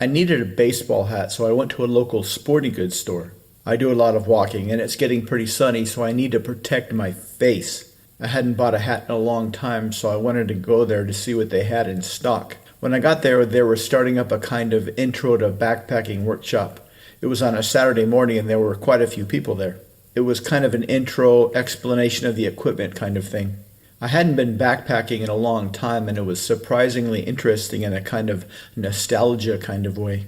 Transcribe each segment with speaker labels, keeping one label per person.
Speaker 1: I needed a baseball hat, so I went to a local sporting goods store. I do a lot of walking, and it's getting pretty sunny, so I need to protect my face. I hadn't bought a hat in a long time, so I wanted to go there to see what they had in stock. When I got there, they were starting up a kind of intro to backpacking workshop. It was on a Saturday morning, and there were quite a few people there. It was kind of an intro explanation of the equipment kind of thing. I hadn't been backpacking in a long time, and it was surprisingly interesting in a kind of nostalgia kind of way.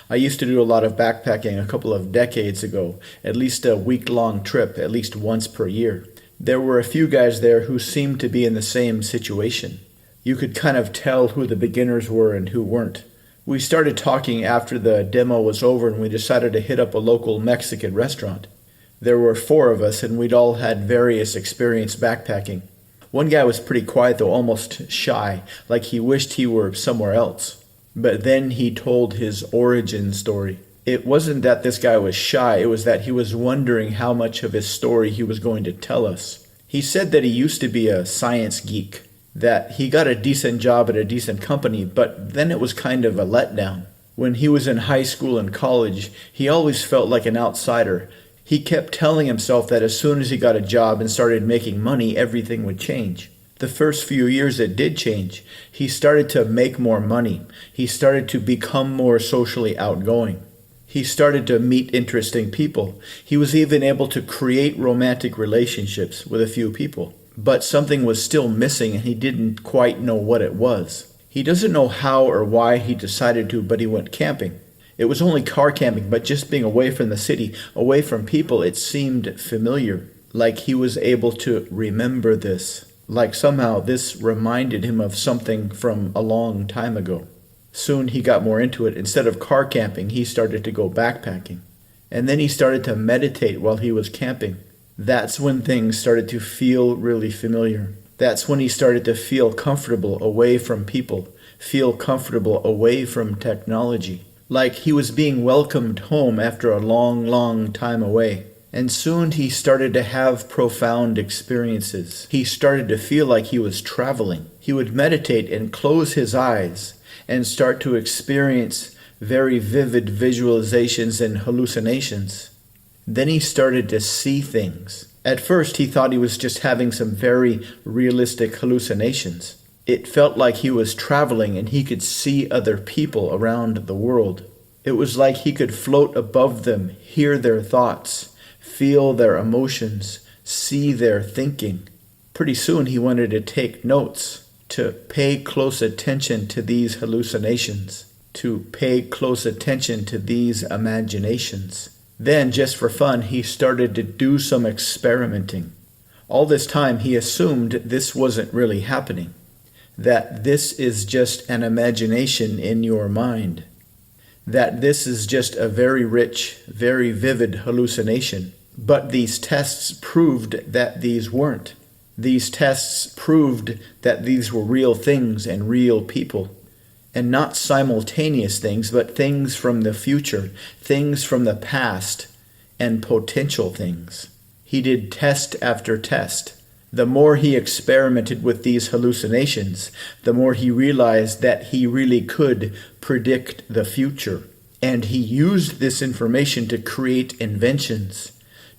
Speaker 1: I used to do a lot of backpacking a couple of decades ago, at least a week-long trip, at least once per year. There were a few guys there who seemed to be in the same situation. You could kind of tell who the beginners were and who weren't. We started talking after the demo was over, and we decided to hit up a local Mexican restaurant. There were 4 of us, and we'd all had various experience backpacking. One guy was pretty quiet, though almost shy, like he wished he were somewhere else. But then he told his origin story. It wasn't that this guy was shy, it was that he was wondering how much of his story he was going to tell us. He said that he used to be a science geek, that he got a decent job at a decent company, but then it was kind of a letdown. When he was in high school and college, he always felt like an outsider. He kept telling himself that as soon as he got a job and started making money, everything would change. The first few years it did change. He started to make more money. He started to become more socially outgoing. He started to meet interesting people. He was even able to create romantic relationships with a few people. But something was still missing, and he didn't quite know what it was. He doesn't know how or why he decided to, but he went camping. It was only car camping, but just being away from the city, away from people, it seemed familiar. Like he was able to remember this. Like somehow this reminded him of something from a long time ago. Soon he got more into it. Instead of car camping, he started to go backpacking. And then he started to meditate while he was camping. That's when things started to feel really familiar. That's when he started to feel comfortable away from people, feel comfortable away from technology. Like he was being welcomed home after a long, long time away. And soon he started to have profound experiences. He started to feel like he was traveling. He would meditate and close his eyes and start to experience very vivid visualizations and hallucinations. Then he started to see things. At first he thought he was just having some very realistic hallucinations. It felt like he was traveling and he could see other people around the world. It was like he could float above them, hear their thoughts, feel their emotions, see their thinking. Pretty soon he wanted to take notes, to pay close attention to these hallucinations, to pay close attention to these imaginations. Then, just for fun, he started to do some experimenting. All this time he assumed this wasn't really happening. That this is just an imagination in your mind. That this is just a very rich, very vivid hallucination. But these tests proved that these weren't. These tests proved that these were real things and real people. And not simultaneous things, but things from the future, things from the past, and potential things. He did test after test. The more he experimented with these hallucinations, the more he realized that he really could predict the future. And he used this information to create inventions,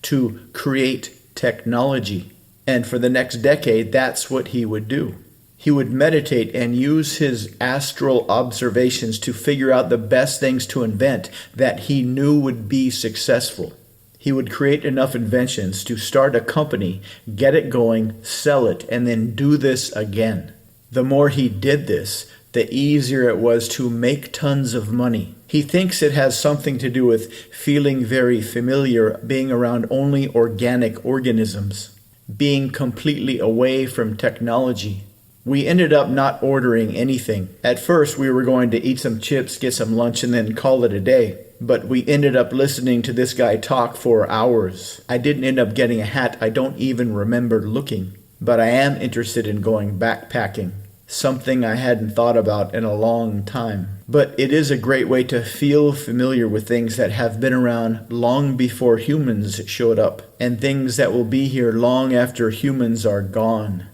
Speaker 1: to create technology. And for the next decade, that's what he would do. He would meditate and use his astral observations to figure out the best things to invent that he knew would be successful. He would create enough inventions to start a company, get it going, sell it, and then do this again. The more he did this, the easier it was to make tons of money. He thinks it has something to do with feeling very familiar, being around only organic organisms, being completely away from technology. We ended up not ordering anything. At first, we were going to eat some chips, get some lunch, and then call it a day. But we ended up listening to this guy talk for hours. I didn't end up getting a hat. I don't even remember looking. But I am interested in going backpacking. Something I hadn't thought about in a long time. But it is a great way to feel familiar with things that have been around long before humans showed up, and things that will be here long after humans are gone.